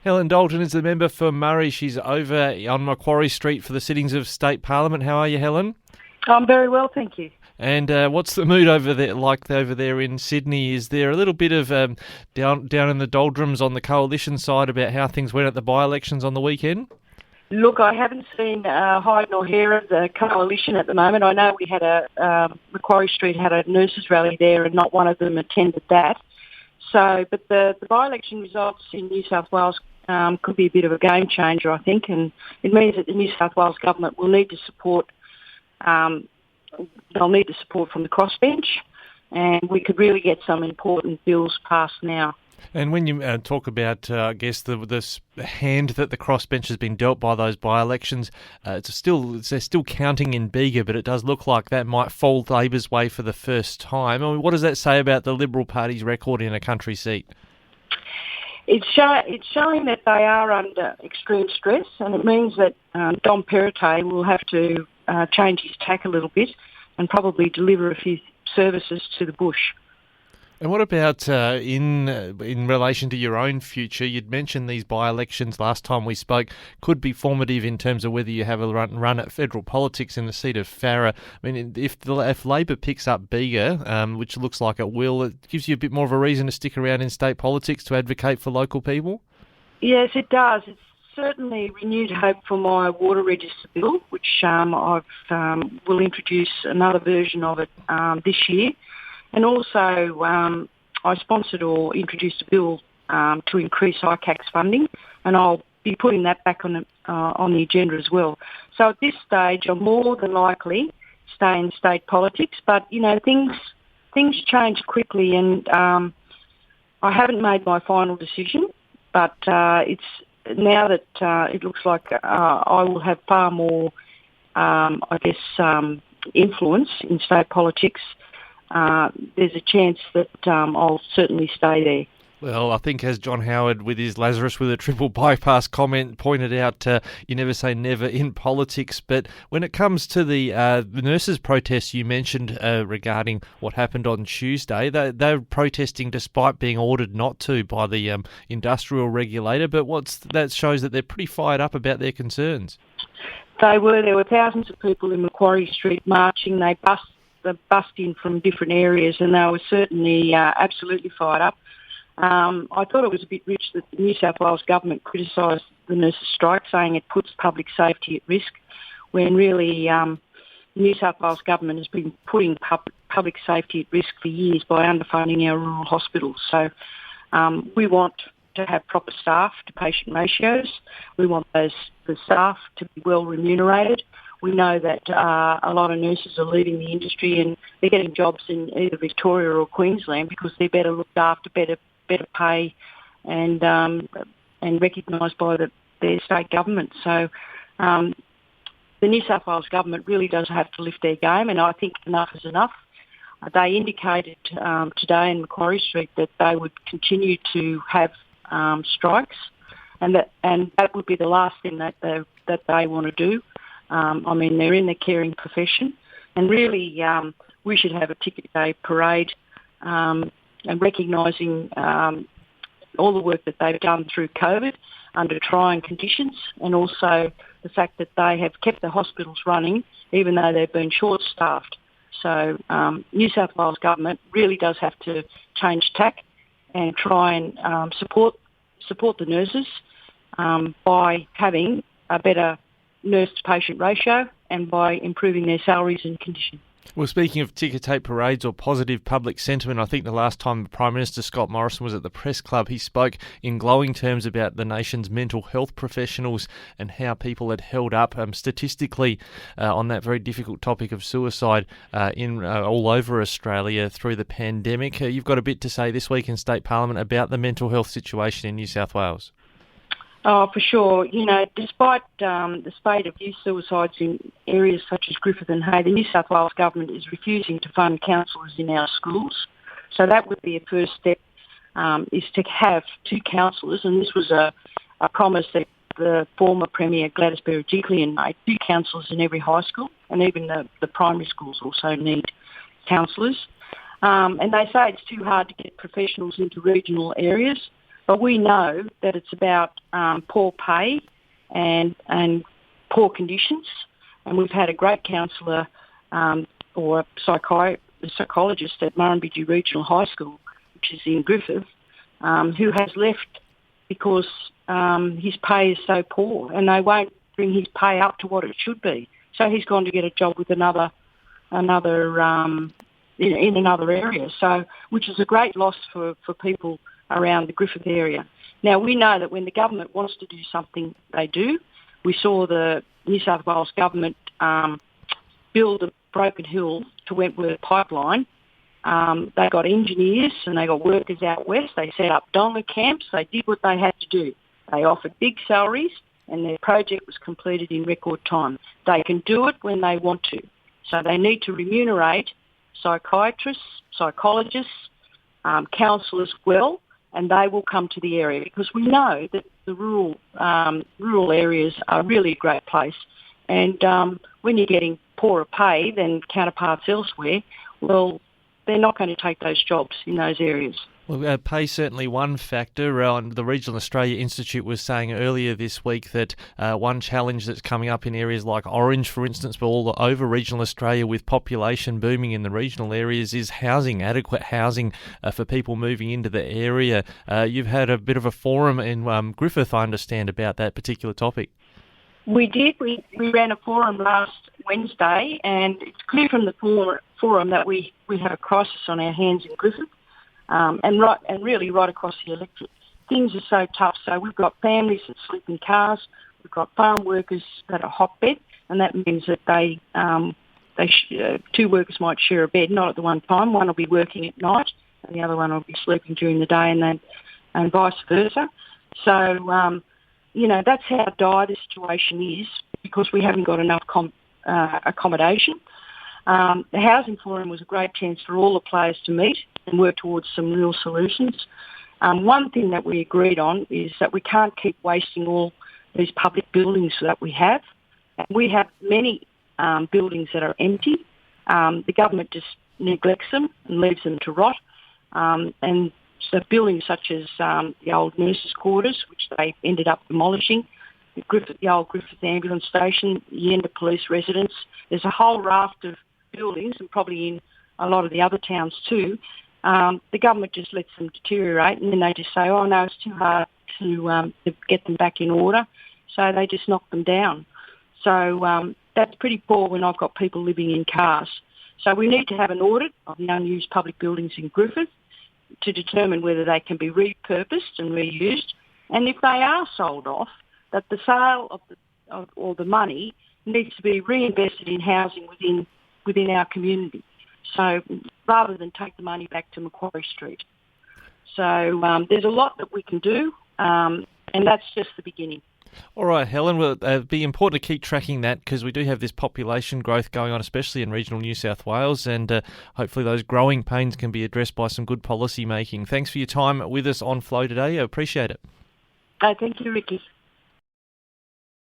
Helen Dalton is the member for Murray. She's over on Macquarie Street for the sittings of State Parliament. How are you, Helen? I'm very well, thank you. And what's the mood over there in Sydney? Is there a little bit of down in the doldrums on the coalition side about how things went at the by-elections on the weekend? Look, I haven't seen hide nor hair of the coalition at the moment. I know we had Macquarie Street had a nurses' rally there, and not one of them attended that. So, but the by-election results in New South Wales could be a bit of a game changer, I think, and it means that the New South Wales government will need to support. They'll need the support from the crossbench, and we could really get some important bills passed now. And when you talk about, I guess, the hand that the crossbench has been dealt by those by-elections, they're still counting in Bega, but it does look like that might fall Labor's way for the first time. I mean, what does that say about the Liberal Party's record in a country seat? It's showing that they are under extreme stress, and it means that Dom Perrottet will have to change his tack a little bit and probably deliver a few services to the bush. And what about in relation to your own future? You'd mentioned these by-elections last time we spoke could be formative in terms of whether you have a run at federal politics in the seat of Farrer. I mean, if Labor picks up Bega, which looks like it will, it gives you a bit more of a reason to stick around in state politics to advocate for local people? Yes, it does. It's certainly renewed hope for my water register bill, which I will introduce another version of it this year. And also, I sponsored or introduced a bill to increase ICAC's funding, and I'll be putting that back on the agenda as well. So at this stage, I'm more than likely stay in state politics, but things change quickly, and I haven't made my final decision. But it's now that it looks like I will have far more, influence in state politics. There's a chance that I'll certainly stay there. Well, I think as John Howard with his Lazarus with a triple bypass comment pointed out, you never say never in politics. But when it comes to the nurses' protests you mentioned regarding what happened on Tuesday, they're protesting despite being ordered not to by the industrial regulator. But that shows that they're pretty fired up about their concerns. There were thousands of people in Macquarie Street marching. They bust in from different areas, and they were certainly absolutely fired up. I thought it was a bit rich that the New South Wales government criticised the nurses' strike, saying it puts public safety at risk, when really the New South Wales government has been putting public safety at risk for years by underfunding our rural hospitals. So we want to have proper staff to patient ratios. We want the staff to be well remunerated. We know that a lot of nurses are leaving the industry and they're getting jobs in either Victoria or Queensland because they're better looked after, better pay, and recognised by their state government. So the New South Wales government really does have to lift their game, and I think enough is enough. They indicated today in Macquarie Street that they would continue to have strikes, and that would be the last thing that they want to do. They're in the caring profession, and really we should have a ticket day parade and recognising all the work that they've done through COVID under trying conditions, and also the fact that they have kept the hospitals running even though they've been short-staffed. So New South Wales government really does have to change tack and try and support the nurses by having a better nurse-to-patient ratio and by improving their salaries and conditions. Well, speaking of ticker tape parades or positive public sentiment, I think the last time the Prime Minister Scott Morrison was at the Press Club, he spoke in glowing terms about the nation's mental health professionals and how people had held up statistically on that very difficult topic of suicide all over Australia through the pandemic. You've got a bit to say this week in State Parliament about the mental health situation in New South Wales. Oh, for sure. Despite the spate of youth suicides in areas such as Griffith and Hay, the New South Wales government is refusing to fund counsellors in our schools. So that would be a first step, is to have 2 counsellors, and this was a promise that the former Premier Gladys Berejiklian made, 2 counsellors in every high school, and even the primary schools also need counsellors. And they say it's too hard to get professionals into regional areas. But we know that it's about poor pay and poor conditions. And we've had a great counsellor or a psychologist at Murrumbidgee Regional High School, which is in Griffith, who has left because his pay is so poor and they won't bring his pay up to what it should be. So he's gone to get a job with another in another area. So, which is a great loss for people around the Griffith area. Now, we know that when the government wants to do something, they do. We saw the New South Wales government build a Broken Hill to Wentworth pipeline. They got engineers and they got workers out west. They set up donga camps. They did what they had to do. They offered big salaries and their project was completed in record time. They can do it when they want to. So they need to remunerate psychiatrists, psychologists, counsellors well, and they will come to the area because we know that the rural areas are really a great place. And when you're getting poorer pay than counterparts elsewhere, well, they're not going to take those jobs in those areas. Well, pay certainly one factor. The Regional Australia Institute was saying earlier this week that one challenge that's coming up in areas like Orange, for instance, but all over regional Australia with population booming in the regional areas is housing, adequate housing for people moving into the area. You've had a bit of a forum in Griffith, I understand, about that particular topic. We did. We ran a forum last Wednesday, and it's clear from the forum that we have a crisis on our hands in Griffith. And really right across the electorate. Things are so tough. So we've got families that sleep in cars. We've got farm workers that are hotbed, and that means that two workers might share a bed, not at the one time. One will be working at night, and the other one will be sleeping during the day, and vice versa. So that's how dire the situation is because we haven't got enough accommodation. The Housing Forum was a great chance for all the players to meet and work towards some real solutions. One thing that we agreed on is that we can't keep wasting all these public buildings that we have. And we have many buildings that are empty. The government just neglects them and leaves them to rot. And so buildings such as the old nurses' quarters, which they ended up demolishing, the old Griffith Ambulance Station, the Yenda Police Residence. There's a whole raft of buildings, and probably in a lot of the other towns too. The government just lets them deteriorate, and then they just say, oh no, it's too hard to get them back in order. So they just knock them down. So that's pretty poor when I've got people living in cars. So we need to have an audit of the unused public buildings in Griffith to determine whether they can be repurposed and reused. And if they are sold off, that the sale or the money needs to be reinvested in housing within our community. So rather than take the money back to Macquarie Street. So there's a lot that we can do, and that's just the beginning. All right, Helen, well, it'd be important to keep tracking that because we do have this population growth going on, especially in regional New South Wales, and hopefully those growing pains can be addressed by some good policy making. Thanks for your time with us on Flow today. I appreciate it. Thank you, Ricky.